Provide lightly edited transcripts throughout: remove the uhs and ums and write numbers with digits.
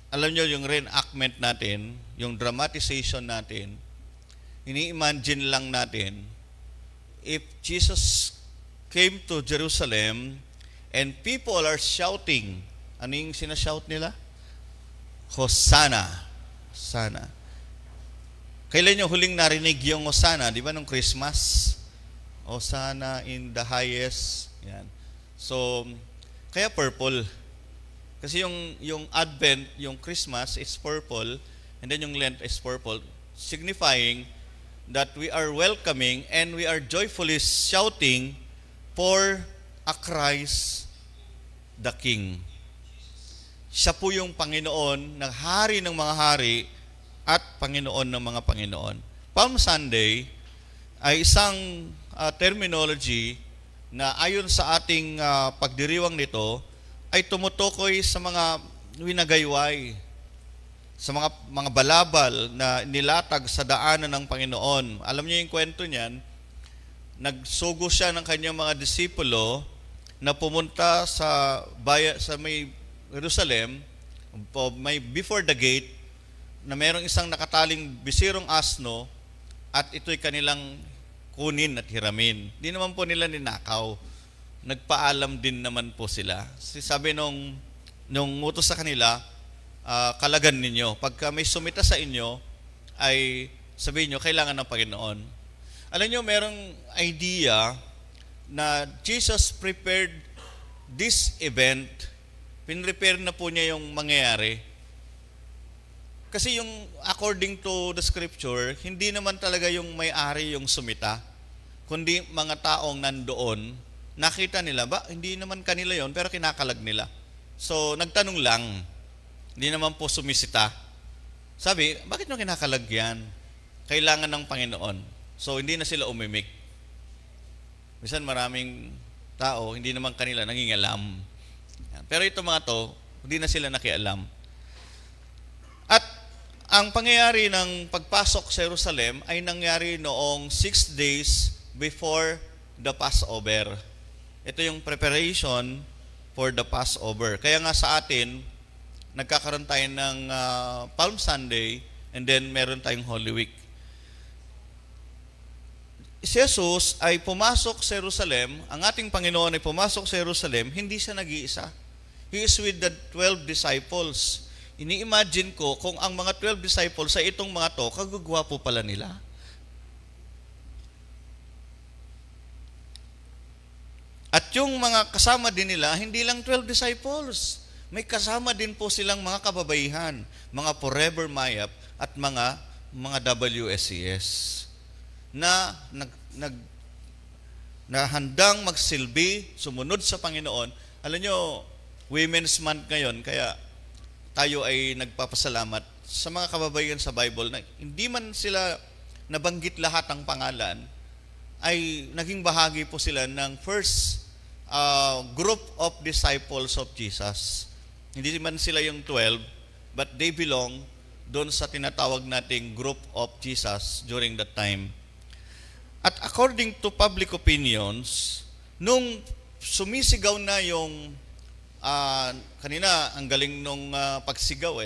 alam nyo, yung reenactment natin, yung dramatization natin, ini-imagine lang natin, if Jesus came to Jerusalem and people are shouting, ano yung sinashout nila? Hosanna. Hosanna. Kailan nyo huling narinig yung Hosanna? Di ba nung Christmas? Hosanna in the highest. Yan. So, kaya purple. Kasi yung Advent, yung Christmas is purple, and then yung Lent is purple, signifying that we are welcoming and we are joyfully shouting for a Christ the King. Siya po yung Panginoon, na hari ng mga hari at Panginoon ng mga Panginoon. Palm Sunday ay isang terminology na ayon sa ating pagdiriwang nito ay tumutukoy sa mga winagayway, sa mga balabal na nilatag sa daanan ng Panginoon. Alam niyo yung kwento niyan, nagsugo siya ng kanyang mga disipulo na pumunta sa may Jerusalem, before the gate, na mayroong isang nakataling bisirong asno at ito'y kanilang kunin at hiramin. Di naman po nila ninakaw. Nagpaalam din naman po sila. Sabi nung utos sa kanila, kalagan ninyo. Pagka may sumita sa inyo, ay sabihin nyo, kailangan ng Panginoon. Alam nyo, merong idea na Jesus prepared this event. Pinrepare na po niya yung mangyayari. Kasi yung according to the scripture, hindi naman talaga yung may-ari yung sumita, kundi mga taong nandoon, nakita nila, hindi naman kanila yon pero kinakalag nila. So, nagtanong lang, hindi naman po sumisita. Sabi, bakit nyo kinakalag yan? Kailangan ng Panginoon. So, hindi na sila umimik. Minsan maraming tao, hindi naman kanila nangingalam. Pero ito mga to, hindi na sila nakialam. At ang pangyayari ng pagpasok sa Jerusalem ay nangyari noong 6 days before the Passover. Ito yung preparation for the Passover. Kaya nga sa atin, nagkakaroon tayo ng Palm Sunday and then meron tayong Holy Week. Si Jesus ay pumasok sa Jerusalem, ang ating Panginoon ay pumasok sa Jerusalem, hindi siya nag-iisa. He is with the 12 disciples. Ini-imagine ko kung ang mga 12 disciples sa itong mga to, kagugwapo pala nila. At yung mga kasama din nila, hindi lang 12 disciples. May kasama din po silang mga kababaihan, mga forever mayap at mga WSCS na na handang magsilbi, sumunod sa Panginoon. Alam nyo, Women's Month ngayon, kaya tayo ay nagpapasalamat sa mga kababaihan sa Bible na hindi man sila nabanggit lahat ang pangalan, ay naging bahagi po sila ng first group of disciples of Jesus. Hindi man sila yung 12, but they belong doon sa tinatawag nating group of Jesus during that time. At according to public opinions, nung sumisigaw na yung kanina, ang galing nung pagsigaw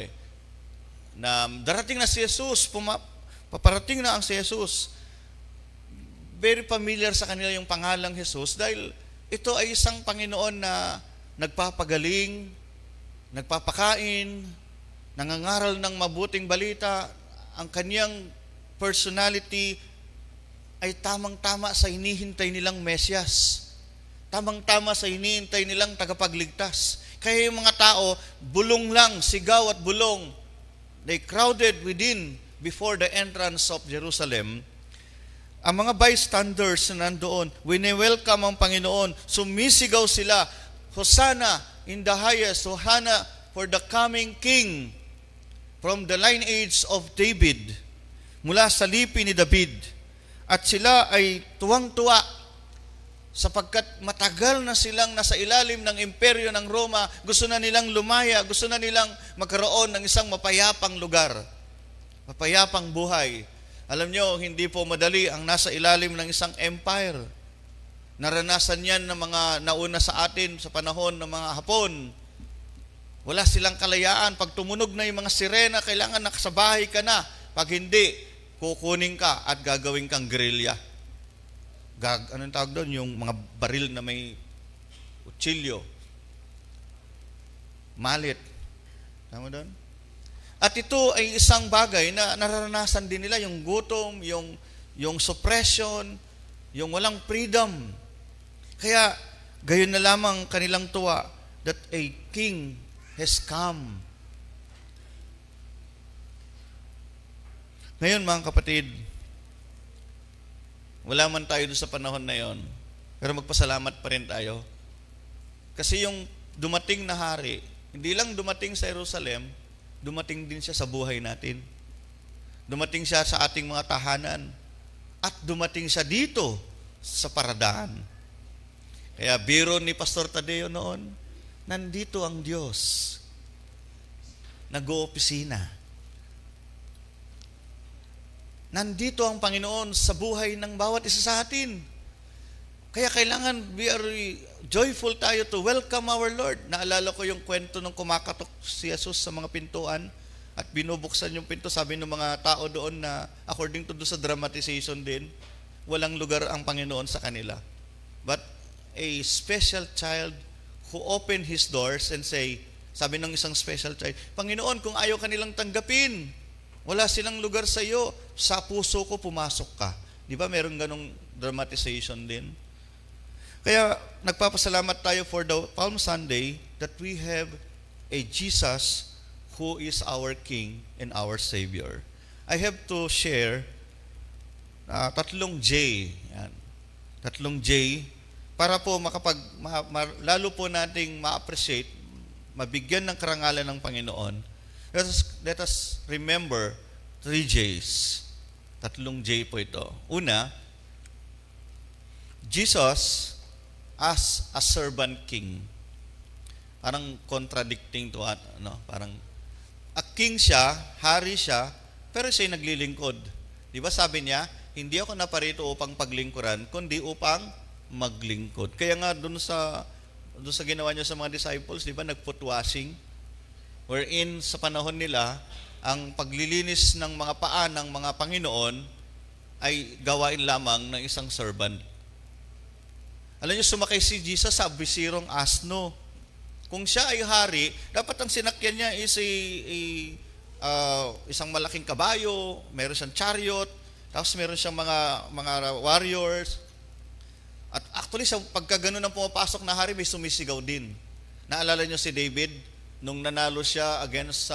na darating na si Jesus, paparating na ang si Jesus. Very familiar sa kanila yung pangalang Jesus dahil ito ay isang Panginoon na nagpapagaling, nagpapakain, nangangaral ng mabuting balita. Ang kanyang personality ay tamang-tama sa hinihintay nilang Mesyas. Tamang-tama sa hinihintay nilang tagapagligtas. Kaya yung mga tao, bulong lang, sigaw at bulong. They crowded within before the entrance of Jerusalem. Ang mga bystanders na nandoon, wini-welcome ang Panginoon. Sumisigaw sila, Hosanna in the highest, Hosanna for the coming King from the lineage of David, mula sa lipi ni David. At sila ay tuwang-tuwa sapagkat matagal na silang nasa ilalim ng imperyo ng Roma, gusto na nilang lumaya, gusto na nilang magkaroon ng isang mapayapang lugar, mapayapang buhay. Alam nyo, hindi po madali ang nasa ilalim ng isang empire. Naranasan yan ng mga nauna sa atin sa panahon ng mga Hapon. Wala silang kalayaan. Pag tumunog na yung mga sirena, kailangan nakasabahay ka na. Pag hindi, kukunin ka at gagawin kang guerrilla. Anong tawag doon? Yung mga baril na may utsilyo. Malit. Tama doon? At ito ay isang bagay na nararanasan din nila, yung gutom, yung suppression, yung walang freedom. Kaya, gayon na lamang kanilang tuwa that a king has come. Ngayon mga kapatid, wala man tayo doon sa panahon na yon, pero magpasalamat pa rin tayo. Kasi yung dumating na hari, hindi lang dumating sa Jerusalem, dumating din siya sa buhay natin. Dumating siya sa ating mga tahanan. At dumating siya dito sa paradaan. Kaya biro ni Pastor Tadeo noon, nandito ang Diyos. Nag-oopisina. Nandito ang Panginoon sa buhay ng bawat isa sa atin. Kaya kailangan we are joyful tayo to welcome our Lord. Naalala ko yung kwento nung kumakatok si Jesus sa mga pintuan at binubuksan yung pinto. Sabi ng mga tao doon na according to do sa dramatization din, walang lugar ang Panginoon sa kanila. But a special child who opened his doors and say, sabi ng isang special child, Panginoon, kung ayaw kanilang tanggapin, wala silang lugar sa iyo, sa puso ko pumasok ka. Di ba meron ganong dramatization din? Kaya nagpapasalamat tayo for the Palm Sunday that we have a Jesus who is our King and our Savior. I have to share tatlong J. Yan. Tatlong J para po lalo po nating ma-appreciate, mabigyan ng karangalan ng Panginoon. Let us remember 3 J's. Tatlong J po ito. Una, Jesus as a servant king. Parang contradicting to parang a king siya, hari siya, pero siya'y naglilingkod. Di ba sabi niya, hindi ako naparito upang paglingkuran, kundi upang maglingkod. Kaya nga doon sa ginawa niya sa mga disciples, di ba, nag-foot washing, wherein sa panahon nila, ang paglilinis ng mga paa ng mga Panginoon ay gawain lamang ng isang servant. Alam niyo, sumakay si Jesus sa bisirong asno. Kung siya ay hari, dapat ang sinakyan niya is isang malaking kabayo, meron siyang chariot, tapos meron siyang mga warriors. At actually, pagka ganun ang pumapasok na hari, may sumisigaw din. Naalala niyo si David, nung nanalo siya against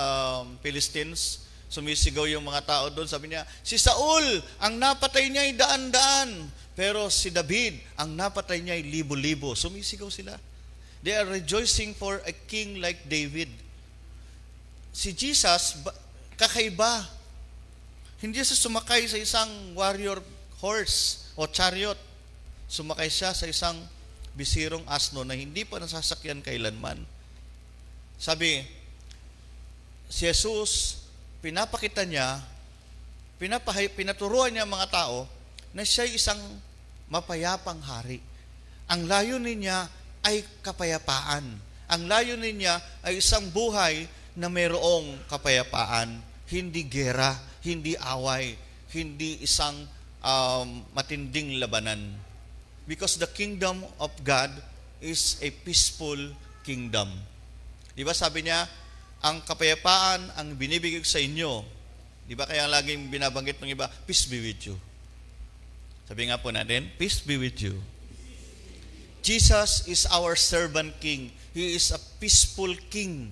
Philistines, sumisigaw yung mga tao doon. Sabi niya, si Saul, ang napatay niya ay daan-daan. Pero si David, ang napatay niya ay libo-libo. Sumisigaw sila. They are rejoicing for a king like David. Si Jesus, kakaiba. Hindi siya sumakay sa isang warrior horse o chariot. Sumakay siya sa isang bisirong asno na hindi pa nasasakyan kailanman. Sabi, si Jesus, pinapakita niya, pinaturuan niya ang mga tao na siya isang mapayapang hari. Ang layunin niya ay kapayapaan. Ang layunin niya ay isang buhay na mayroong kapayapaan. Hindi gera, hindi away, hindi isang matinding labanan. Because the kingdom of God is a peaceful kingdom. Di ba sabi niya, ang kapayapaan ang binibigay sa inyo. Di ba kaya laging binabanggit ng iba, peace be with you. Sabi nga po natin, peace be with you. Jesus is our servant king. He is a peaceful king.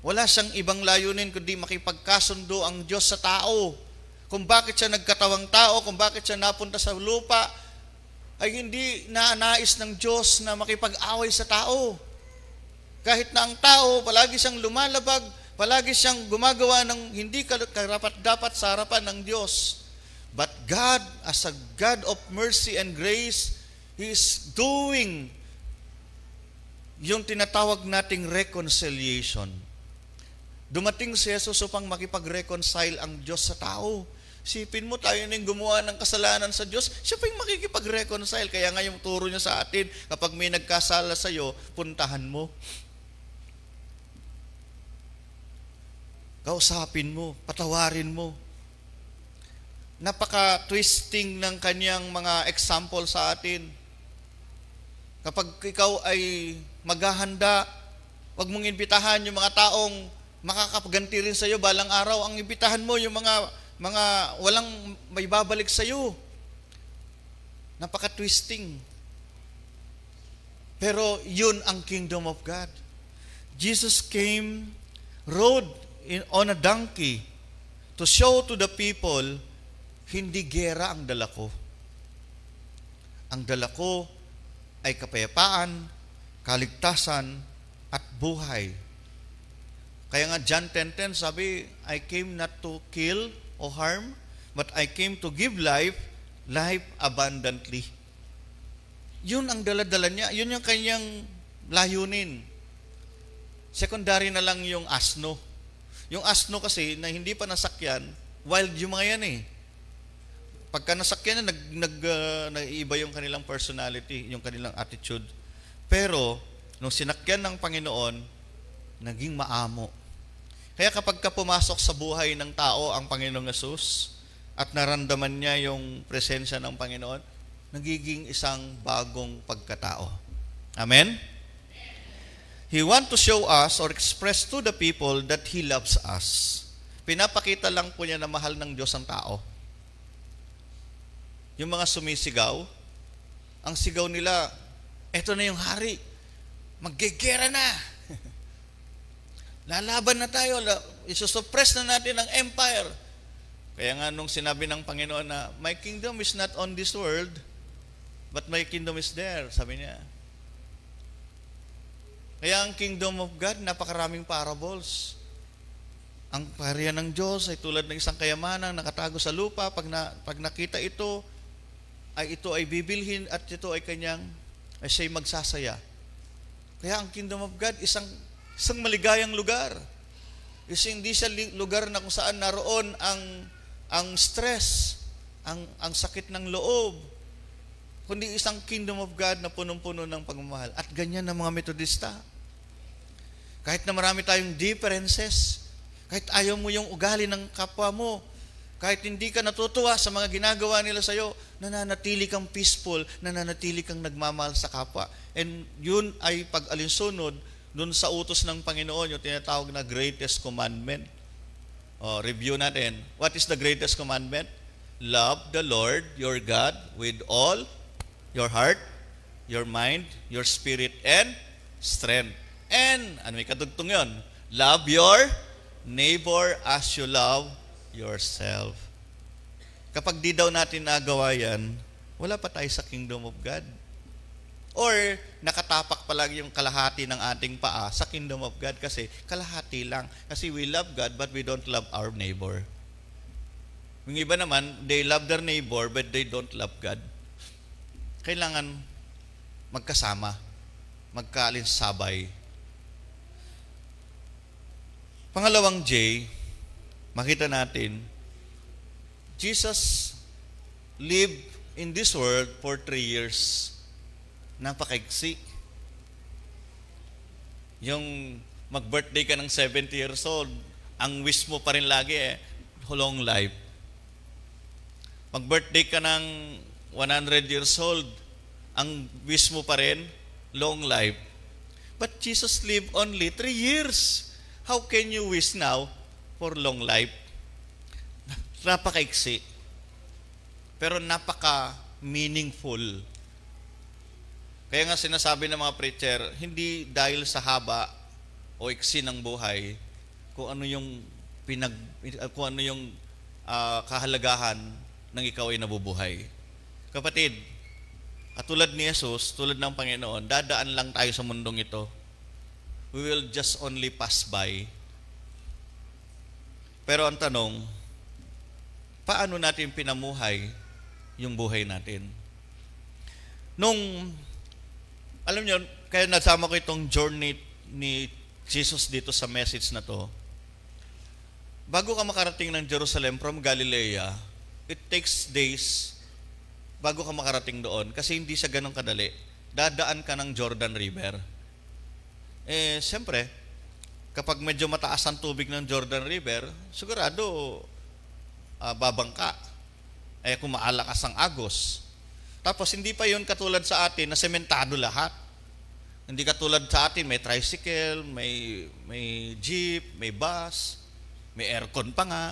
Wala siyang ibang layunin kundi makipagkasundo ang Diyos sa tao. Kung bakit siya nagkatawang tao, kung bakit siya napunta sa lupa, ay hindi nais ng Diyos na makipag-away sa tao. Kahit na ang tao, palagi siyang lumalabag, palagi siyang gumagawa ng hindi karapat-dapat sa harapan ng Diyos. But God, as a God of mercy and grace, He is doing yung tinatawag nating reconciliation. Dumating si Jesus upang makipag-reconcile ang Diyos sa tao. Sipin mo, tayo na yung gumawa ng kasalanan sa Diyos, siya pa yung makikipag-reconcile. Kaya nga yung turo niya sa atin, kapag may nagkasala sa iyo, puntahan mo. Kausapin mo, patawarin mo. Napaka-twisting ng kanyang mga example sa atin. Kapag ikaw ay maghahanda, huwag mong imbitahan yung mga taong makakapaganti rin sa iyo balang araw. Ang imbitahan mo yung mga walang may babalik sa iyo. Napaka-twisting. Pero yun ang kingdom of God. Jesus came, rode on a donkey to show to the people, hindi gera ang dala ko. Ang dala ko ay kapayapaan, kaligtasan, at buhay. Kaya nga John 10:10 sabi, I came not to kill or harm, but I came to give life, life abundantly. Yun ang dala-dala niya. Yun yung kanyang layunin. Secondary na lang yung asno. Yung asno kasi na hindi pa nasakyan, wild yung mga yan eh. Pagka nasakyan na, nag-iiba yung kanilang personality, yung kanilang attitude. Pero, nung sinakyan ng Panginoon, naging maamo. Kaya kapag ka pumasok sa buhay ng tao ang Panginoong Yesus at naramdaman niya yung presensya ng Panginoon, nagiging isang bagong pagkatao. Amen? He want to show us or express to the people that He loves us. Pinapakita lang po niya na mahal ng Diyos ang tao. Yung mga sumisigaw, ang sigaw nila, eto na yung hari, maggegera na. Lalaban na tayo, isusuppress na natin ang empire. Kaya nga nung sinabi ng Panginoon na, my kingdom is not on this world, but my kingdom is there, sabi niya. Kaya ang kingdom of God, napakaraming parables. Ang kaharian ng Diyos ay tulad ng isang kayamanang nakatago sa lupa. Pag nakita ito ay bibilhin at ito ay siya'y magsasaya. Kaya ang kingdom of God, isang maligayang lugar. Hindi siya lugar na kung saan naroon ang stress, ang sakit ng loob, kundi isang kingdom of God na punong-puno ng pagmamahal. At ganyan ang mga Metodista. Kahit na marami tayong differences, kahit ayaw mo yung ugali ng kapwa mo, kahit hindi ka natutuwa sa mga ginagawa nila sa'yo, nananatili kang peaceful, nananatili kang nagmamahal sa kapwa. And yun ay pag-alinsunod dun sa utos ng Panginoon, yung tinatawag na greatest commandment. Review natin. What is the greatest commandment? Love the Lord your God with all your heart, your mind, your spirit, and strength. And, may kadugtong yun? Love your neighbor as you love yourself. Kapag di daw natin nagawa yan, wala pa tayo sa kingdom of God. Or, nakatapak pa lang yung kalahati ng ating paa sa kingdom of God kasi kalahati lang. Kasi we love God but we don't love our neighbor. Yung iba naman, they love their neighbor but they don't love God. Kailangan magkasama, magkaalinsabay. Pangalawang J, makita natin, Jesus lived in this world for 3 years. Napakaigsi. Yung mag-birthday ka ng 70 years old, ang wish mo pa rin lagi long life. Mag-birthday ka ng 100 years old, ang wish mo pa rin, long life. But Jesus lived only 3 years. How can you wish now for long life? Napaka-iksi. Pero napaka-meaningful. Kaya nga sinasabi ng mga preacher, hindi dahil sa haba o iksi ng buhay, kung ano yung kahalagahan ng ikaw ay nabubuhay. Kapatid, katulad ni Jesus, tulad ng Panginoon, dadaan lang tayo sa mundong ito. We will just only pass by. Pero ang tanong, paano natin pinamuhay yung buhay natin? Alam niyo, kaya nasama ko itong journey ni Jesus dito sa message na to. Bago ka makarating ng Jerusalem from Galilea, it takes days bago ka makarating doon kasi hindi siya ganun kadali. Dadaan ka ng Jordan River. Siyempre, kapag medyo mataas ang tubig ng Jordan River, sigurado babangka. Kung maalakas ang agos. Tapos hindi pa yun katulad sa atin na sementado lahat. Hindi katulad sa atin, may tricycle, may jeep, may bus, may aircon pa nga.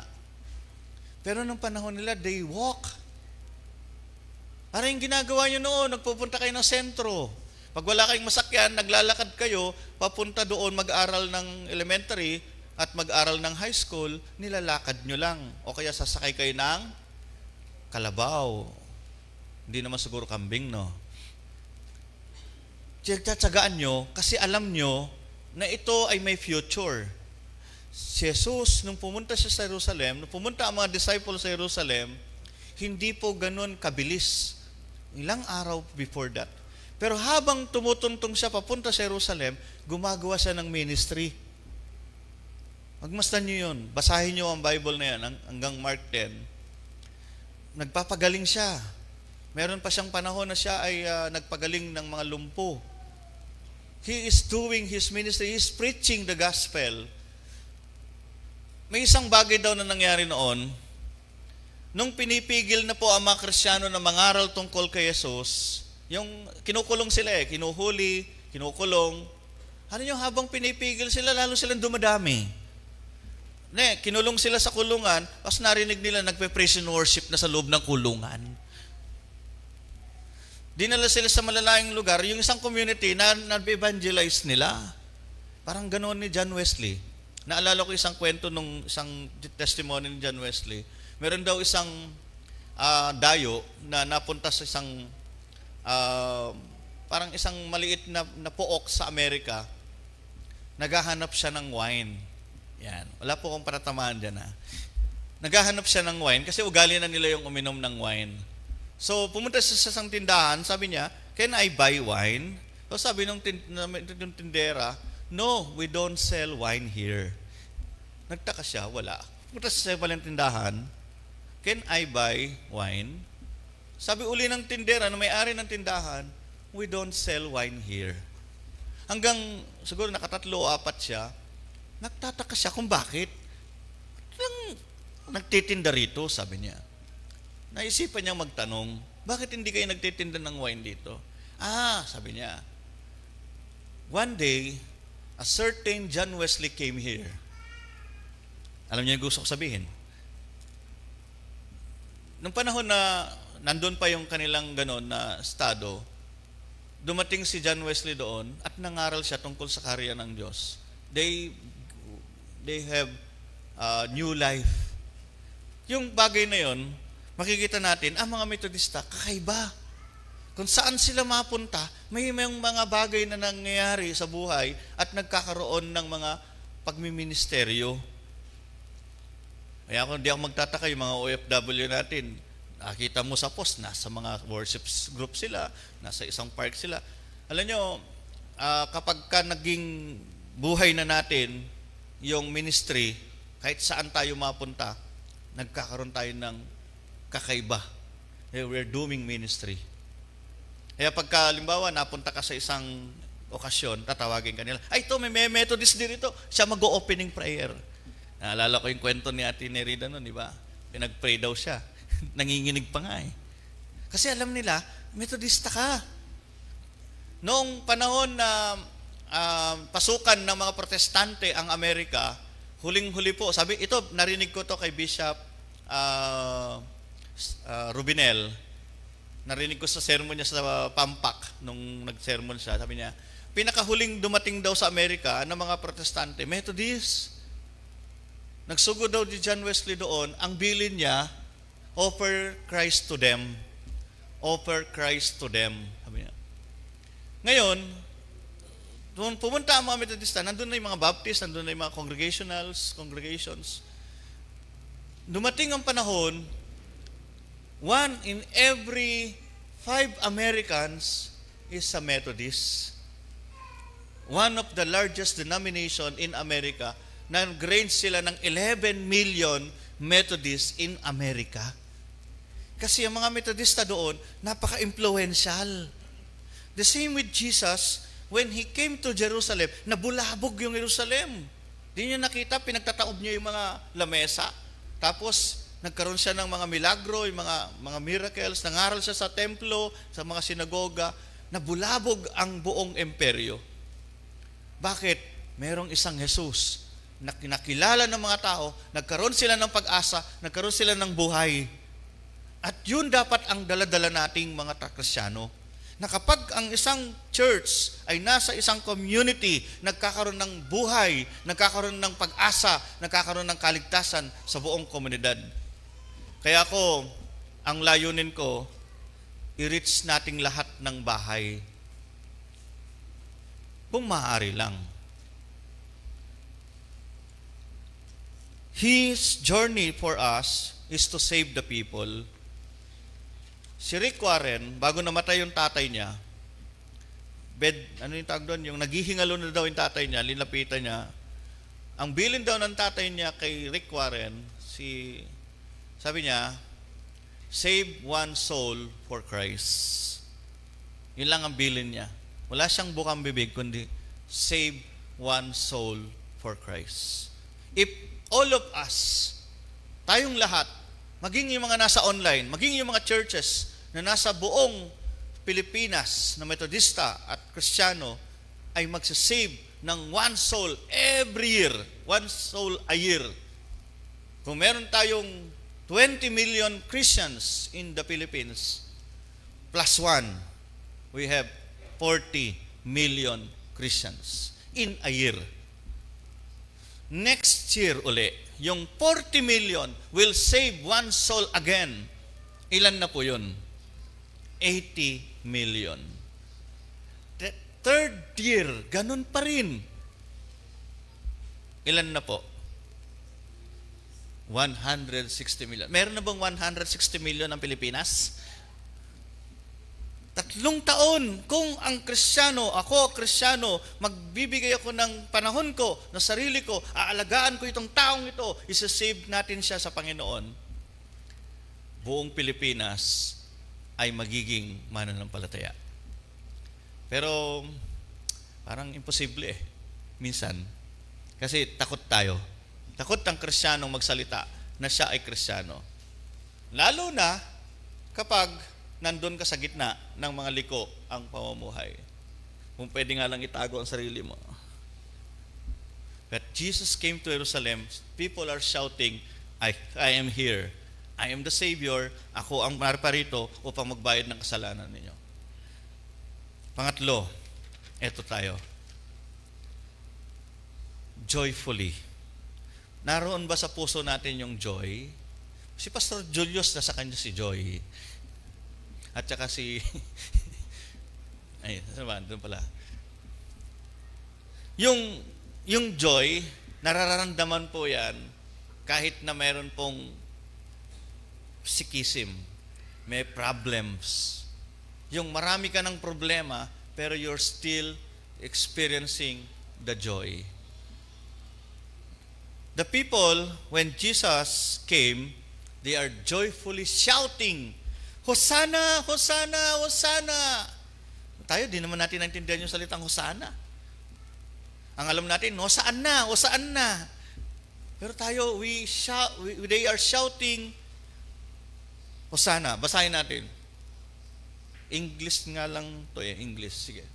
Pero nung panahon nila, they walk. Para yung ginagawa nyo noon, nagpupunta kayo ng sentro. Pag wala kayong masakyan, naglalakad kayo, papunta doon mag-aral ng elementary at mag-aral ng high school, nilalakad nyo lang. O kaya sasakay kayo ng kalabaw. Hindi naman siguro kambing, no? Tiyagtsagaan nyo kasi alam nyo na ito ay may future. Si Jesus, nung pumunta siya sa Jerusalem, nung pumunta ang mga disciples sa Jerusalem, hindi po ganun kabilis. Ilang araw before that. Pero habang tumutuntong siya papunta sa Jerusalem, gumagawa siya ng ministry. Magmasdan nyo yun. Basahin nyo ang Bible na yan hanggang Mark 10. Nagpapagaling siya. Meron pa siyang panahon na siya ay nagpagaling ng mga lumpo. He is doing his ministry. He is preaching the gospel. May isang bagay daw na nangyari noon. Nung pinipigil na po ang mga Kristiyano na mangaral tungkol kay Jesus, yung kinukulong sila kinuhuli, kinukulong. Ano yung habang pinipigil sila, lalo silang dumadami. Kinulong sila sa kulungan, tapos narinig nila nagpe-praise and worship na sa loob ng kulungan. Dinala sila sa malalayang lugar, yung isang community na evangelize nila. Parang ganoon ni John Wesley. Naalala ko isang kwento nung isang testimony ni John Wesley. Meron daw isang dayo na napunta sa isang parang isang maliit na pook sa Amerika. Naghahanap siya ng wine. Yan. Wala po akong paratamaan dyan. Naghahanap siya ng wine kasi ugali na nila yung uminom ng wine. So, pumunta siya sa isang tindahan, sabi niya, "Can I buy wine?" So, sabi nung tindera, "No, we don't sell wine here." Nagtaka siya, wala. Pumunta siya sa palang tindahan, "Can I buy wine?" Sabi uli ng tindera, na may-ari ng tindahan, "We don't sell wine here." Hanggang, siguro nakatatlo o apat siya, nagtataka siya kung bakit. Nagtitinda rito, sabi niya. Naisipan niyang magtanong, bakit hindi kayo nagtitinda ng wine dito? Sabi niya, "One day, a certain John Wesley came here." Alam niyo yung gusto ko sabihin? Nung panahon na nandun pa yung kanilang ganon na estado, dumating si John Wesley doon at nangaral siya tungkol sa karya ng Diyos. They have new life. Yung bagay na yon, makikita natin, ang mga Metodista, kakaiba. Kung saan sila mapunta, may mga bagay na nangyayari sa buhay at nagkakaroon ng mga pagmiministeryo. Kaya kung di ako magtataka, yung mga OFW natin, nakita mo sa post, nasa mga worship group sila, nasa isang park sila. Alam nyo, kapag ka naging buhay na natin, yung ministry, kahit saan tayo mapunta, nagkakaroon tayo ng kakaiba. We're doing ministry. Kaya pagka, halimbawa, napunta ka sa isang okasyon, tatawagin ka nila, "Ay, ito, may Methodist din ito." Siya mag-o-opening prayer. Naalala ko yung kwento ni Ate Nerida noon, di ba? Pinag-pray daw siya. Nanginginig pa nga Kasi alam nila, Methodista ka. Noong panahon na pasukan ng mga protestante ang Amerika, huling-huli po, sabi, ito, narinig ko to kay Bishop Rubinel. Narinig ko sa sermon niya sa Pampak, nung nag-sermon siya, sabi niya, pinakahuling dumating daw sa Amerika ng mga protestante, Methodist. Nagsugod daw di John Wesley doon, ang bilin niya, "Offer Christ to them." Offer Christ to them. Sabi niya. Ngayon, doon pumunta ang mga Methodista, nandun na yung mga Baptist, nandun na yung mga congregations. Dumating ang panahon, 1 in every 5 Americans is a Methodist. One of the largest denomination in America, nag-range sila ng 11 million Methodists in America. Kasi ang mga Methodista doon, napaka-influential. The same with Jesus, when He came to Jerusalem, nabulabog yung Jerusalem. Di niyo nakita, pinagtataob niya yung mga lamesa. Tapos, nagkaroon siya ng mga milagro, yung mga miracles, nangaral siya sa templo, sa mga sinagoga, nabulabog ang buong imperyo. Bakit? Merong isang Jesus na kinakilala ng mga tao, nagkaroon sila ng pag-asa, nagkaroon sila ng buhay. At yun dapat ang daladala nating mga Kristyano. Na kapag ang isang church ay nasa isang community, nagkakaroon ng buhay, nagkakaroon ng pag-asa, nagkakaroon ng kaligtasan sa buong komunidad. Kaya ako, ang layunin ko, i-reach nating lahat ng bahay. Kung maaari lang. His journey for us is to save the people. Si Rick Warren, bago namatay yung tatay niya, ano yung tawag doon? Yung naghihingalo na daw yung tatay niya, linapitan niya. Ang bilin daw ng tatay niya kay Rick Warren, sabi niya, save one soul for Christ. Yun lang ang bilin niya. Wala siyang bukang bibig, kundi save one soul for Christ. If all of us, tayong lahat, maging yung mga nasa online, maging yung mga churches na nasa buong Pilipinas na Metodista at Kristiyano ay magsasave ng one soul every year. One soul a year. Kung meron tayong 20 million Christians in the Philippines, plus one, we have 40 million Christians in a year. Next year uli, yung 40 million will save one soul again. Ilan na po yun? 80 million. The third year, ganun pa rin. Ilan na po? 160 million. Meron na bang 160 million ang Pilipinas? 3 taon, kung ang Kristiyano, ako Kristiyano, magbibigay ako ng panahon ko, na sarili ko, aalagaan ko itong taong ito, isa-save natin siya sa Panginoon, buong Pilipinas ay magiging mananampalataya. Pero, parang imposible minsan. Kasi takot tayo. Takot ang Kristiyanong magsalita na siya ay Kristiyano. Lalo na kapag nandun ka sa gitna ng mga liko ang pamumuhay. Kung pwede nga lang itago ang sarili mo. But Jesus came to Jerusalem, people are shouting, I am here. I am the Savior. Ako ang marparito upang magbayad ng kasalanan ninyo. Pangatlo, eto tayo. Joyfully. Naroon ba sa puso natin yung joy? Si Pastor Julius, nasa kanya si joy. At saka ay, doon pala. Yung joy, nararamdaman po yan kahit na meron pong sikism, may problems. Yung marami ka ng problema, pero you're still experiencing the joy. The people, when Jesus came, they are joyfully shouting, Hosanna, Hosanna, Hosanna. Tayo, di naman natin naintindihan yung salitang Hosanna. Ang alam natin, Hosaan na, Hosaan na. Pero tayo, they are shouting, Hosanna. Basahin natin. English nga lang to English. Sige.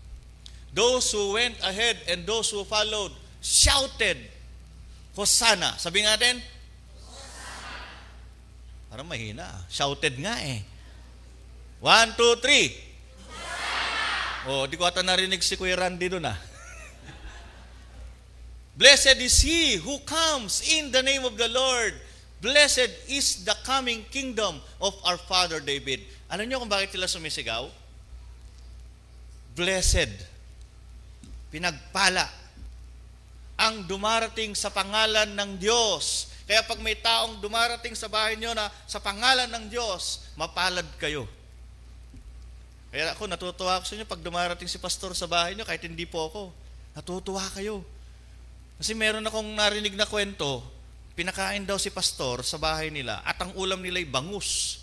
Those who went ahead and those who followed shouted, Hosanna. Sabi natin, Hosanna. Parang mahina. Shouted nga 1, 2, 3. Oh, di ko ata narinig si Kuya Randy doon Blessed is he who comes in the name of the Lord. Blessed is the coming kingdom of our father David. Alam niyo kung bakit sila sumisigaw? Blessed. Pinagpala. Ang dumarating sa pangalan ng Diyos. Kaya pag may taong dumarating sa bahay niyo na sa pangalan ng Diyos, mapalad kayo. Kaya ako, natutuwa ako sa inyo pag dumarating si pastor sa bahay niyo, kahit hindi po ako. Natutuwa kayo. Kasi meron akong narinig na kwento, pinakain daw si pastor sa bahay nila at ang ulam nila ay bangus.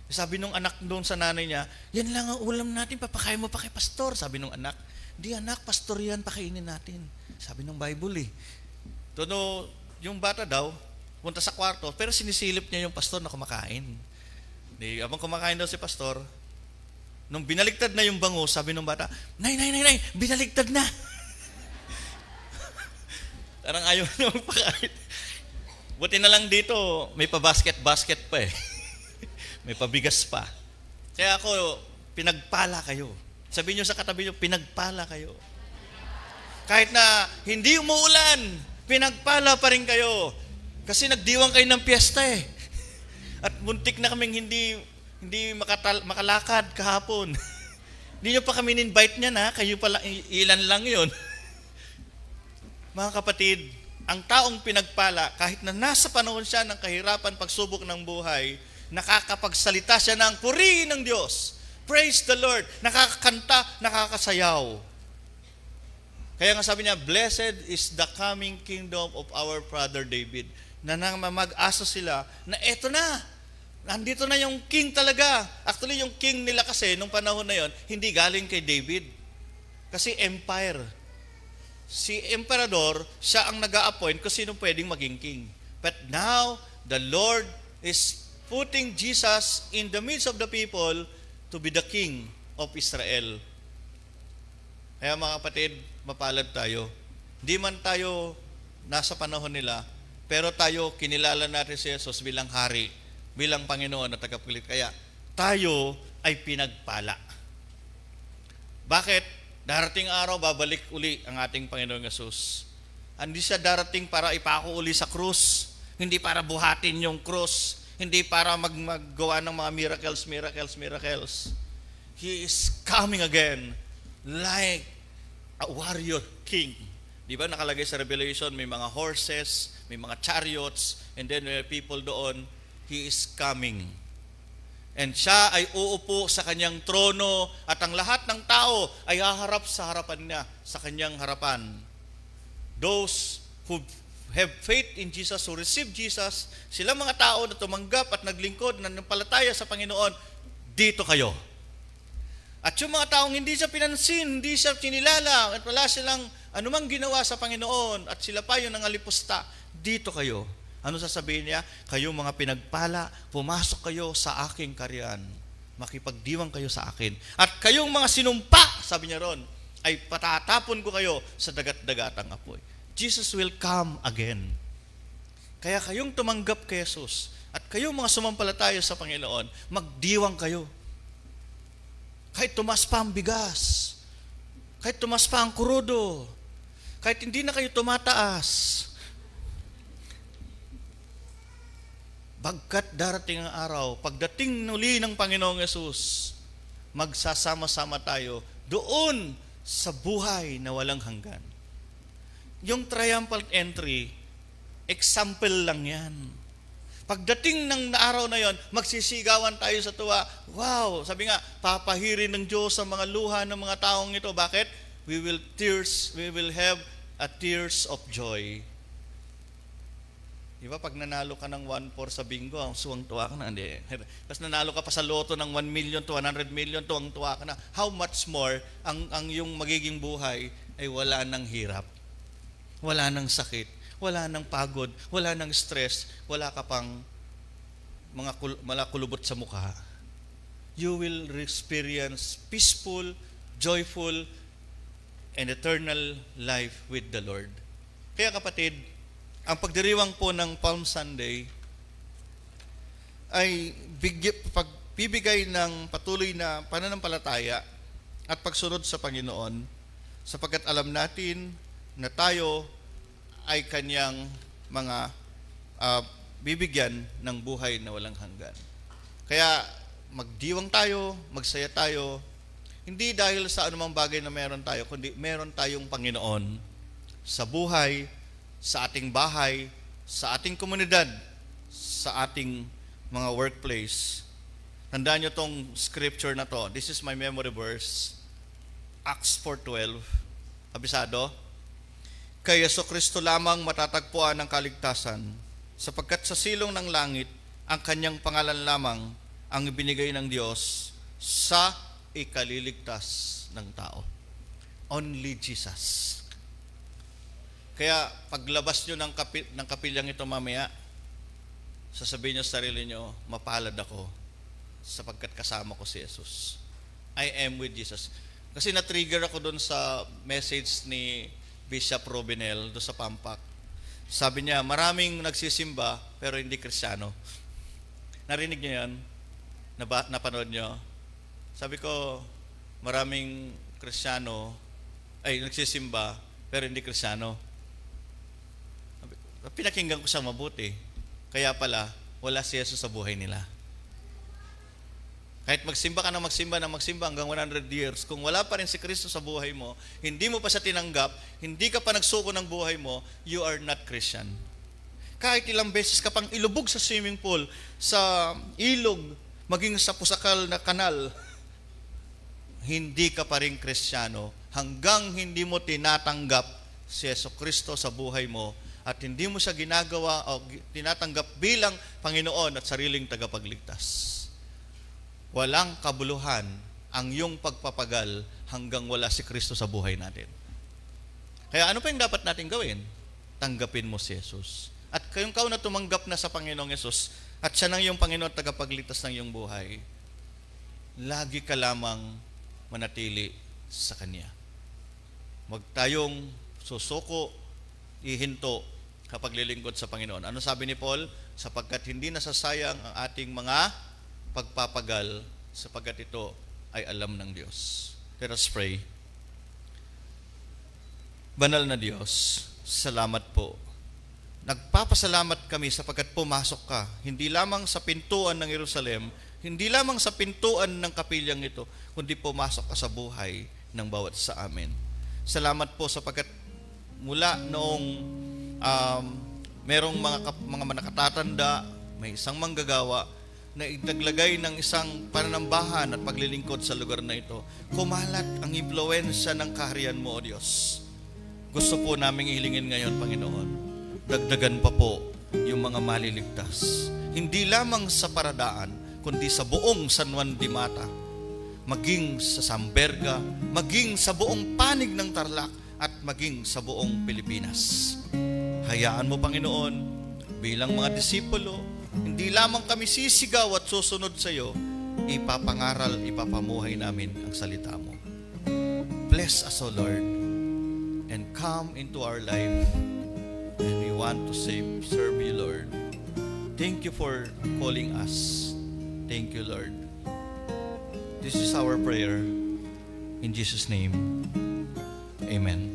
Sabi nung anak doon sa nanay niya, yan lang ang ulam natin, papakain mo pa kay pastor, sabi nung anak. Di anak, pastor yan, pakainin natin. Sabi ng Bible eh. Tono, yung bata daw, punta sa kwarto, pero sinisilip niya yung pastor na kumakain. Di, abang kumakain daw si pastor, nung binaligtad na yung bango, sabi ng bata, Nay, binaligtad na. Parang ayaw na magpakain. Buti na lang dito, may pa-basket pa eh. May pabigas pa. Kaya ako, pinagpala kayo. Sabihin nyo sa katabi nyo, pinagpala kayo. Kahit na hindi umuulan, pinagpala pa rin kayo. Kasi nagdiwang kayo ng piyesta eh. At muntik na kaming hindi makalakad kahapon. Hindi nyo pa kami in-invite niya na, kayo pala, ilan lang yon. Mga kapatid, ang taong pinagpala, kahit na nasa panahon siya ng kahirapan, pagsubok ng buhay, nakakapagsalita siya ng purihin ng Diyos. Praise the Lord. Nakakakanta, nakakasayaw. Kaya nga sabi niya, blessed is the coming kingdom of our brother David. Na mag-asa sila na eto na. Nandito na yung king talaga. Actually, yung king nila kasi, nung panahon na yon, hindi galing kay David. Kasi empire. Si emperador, siya ang nag-a-appoint kung sino pwedeng maging king. But now, the Lord is putting Jesus in the midst of the people to be the king of Israel. Kaya mga kapatid, mapalad tayo. Hindi man tayo nasa panahon nila, pero tayo kinilala natin si Jesus bilang hari, bilang Panginoon at tagapagligtas. Kaya tayo ay pinagpala. Bakit? Darating araw, babalik uli ang ating Panginoon Jesus. Hindi siya darating para ipako uli sa krus. Hindi para buhatin yung krus. Hindi para maggawa ng mga miracles. He is coming again like a warrior king. Di ba nakalagay sa Revelation, may mga horses, may mga chariots, and then may people doon. He is coming. And siya ay uupo sa kanyang trono at ang lahat ng tao ay haharap sa harapan niya, sa kanyang harapan. Those who have faith in Jesus, who receive Jesus, sila mga tao na tumanggap at naglingkod, na nampalataya sa Panginoon, dito kayo. At yung mga taong hindi siya pinansin, hindi siya kinilala, at wala silang anumang ginawa sa Panginoon, at sila pa yung nangalipusta, dito kayo. Ano sasabihin niya? Kayo mga pinagpala, pumasok kayo sa aking kaharian. Makipagdiwang kayo sa akin. At kayong mga sinumpa, sabi niya ron, ay patatapon ko kayo sa dagat-dagatang apoy. Jesus will come again. Kaya kayong tumanggap kay Jesus, at kayong mga sumampalataya sa Panginoon, magdiwang kayo. Kahit tumas pa ang bigas, kahit tumas pa ang kurudo, kahit hindi na kayo tumataas, bagkat darating ang araw, pagdating nuli ng Panginoong Yesus, magsasama-sama tayo doon sa buhay na walang hanggan. Yung triumphal entry, example lang yan. Pagdating ng araw na yon, magsisigawan tayo sa tuwa. Wow! Sabi nga, papahirin ng Diyos sa mga luha ng mga taong ito. Bakit? We will have a tears of joy. Di ba, pag nanalo ka ng 1-4 sa bingo, suwang-tuwa ka na. Hindi. Tapos nanalo ka pa sa loto ng 1 million to 100 million, tuwang-tuwa ka na. How much more ang yung magiging buhay ay wala ng hirap, wala ng sakit, wala ng pagod, wala ng stress, wala ka pang mga kulubot sa mukha. You will experience peaceful, joyful, and eternal life with the Lord. Kaya kapatid, ang pagdiriwang po ng Palm Sunday ay pagbibigay ng patuloy na pananampalataya at pagsunod sa Panginoon, sapagkat alam natin na tayo ay kanyang mga bibigyan ng buhay na walang hanggan. Kaya magdiwang tayo, magsaya tayo, hindi dahil sa anumang bagay na meron tayo, kundi meron tayong Panginoon sa buhay, sa ating bahay, sa ating komunidad, sa ating mga workplace. Tandaan nyo tong scripture na to. This is my memory verse. Acts 4:12. Abisado? Kay Jesucristo lamang matatagpuan ang kaligtasan, sapagkat sa silong ng langit, ang kanyang pangalan lamang ang ibinigay ng Diyos sa ikaliligtas ng tao. Only Jesus. Kaya paglabas nyo ng kapilyang ito mamaya, sasabihin nyo sa sarili nyo, mapalad ako sapagkat kasama ko si Jesus. I am with Jesus. Kasi na-trigger ako doon sa message ni Bishop Robinel doon sa Pampak. Sabi niya, maraming nagsisimba pero hindi Kristiyano. Narinig niyo yan? Napanood niyo? Sabi ko, maraming Kristiyano ay nagsisimba pero hindi Kristiyano. Pinakinggan ko siya mabuti. Kaya pala, wala si Jesus sa buhay nila. Kahit magsimba ka na magsimba hanggang 100 years, kung wala pa rin si Kristo sa buhay mo, hindi mo pa siya tinanggap, hindi ka pa nagsuko ng buhay mo, you are not Christian. Kahit ilang beses ka pang ilubog sa swimming pool, sa ilog, maging sa pusakal na kanal, hindi ka pa rin Kristiyano hanggang hindi mo tinatanggap si Jesucristo sa buhay mo at hindi mo siya ginagawa o tinatanggap bilang Panginoon at sariling tagapagligtas. Walang kabuluhan ang iyong pagpapagal hanggang wala si Kristo sa buhay natin. Kaya ano pa yung dapat natin gawin? Tanggapin mo si Jesus. At kayong kau na tumanggap na sa Panginoong Jesus at siya nang iyong Panginoon at tagapagligtas ng iyong buhay, lagi ka lamang manatili sa Kanya. Huwag tayong susuko, ihinto kapag lilingkod sa Panginoon. Ano sabi ni Paul? Sapagkat hindi nasasayang ang ating mga pagpapagal sapagkat ito ay alam ng Diyos. Let us pray. Banal na Diyos, salamat po. Nagpapasalamat kami sapagkat pumasok ka, hindi lamang sa pintuan ng Jerusalem, hindi lamang sa pintuan ng kapilyang ito, kundi pumasok ka sa buhay ng bawat sa amin. Salamat po sapagkat mula noong merong mga nakatatanda, may isang manggagawa na itaglagay ng isang pananambahan at paglilingkod sa lugar na ito, kumalat ang impluwensya ng kaharian mo, O Diyos. Gusto po naming ihilingin ngayon, Panginoon, dagdagan pa po yung mga maliligtas. Hindi lamang sa Paradaan, kundi sa buong San Juan de Mata, maging sa Samberga, maging sa buong panig ng Tarlac, at maging sa buong Pilipinas. Hayaan mo, Panginoon, bilang mga disipulo, hindi lamang kami sisigaw at susunod sa iyo, ipapangaral, ipapamuhay namin ang salita mo. Bless us, O Lord, and come into our life. And we want to serve you, Lord. Thank you for calling us. Thank you, Lord. This is our prayer. In Jesus' name, amen.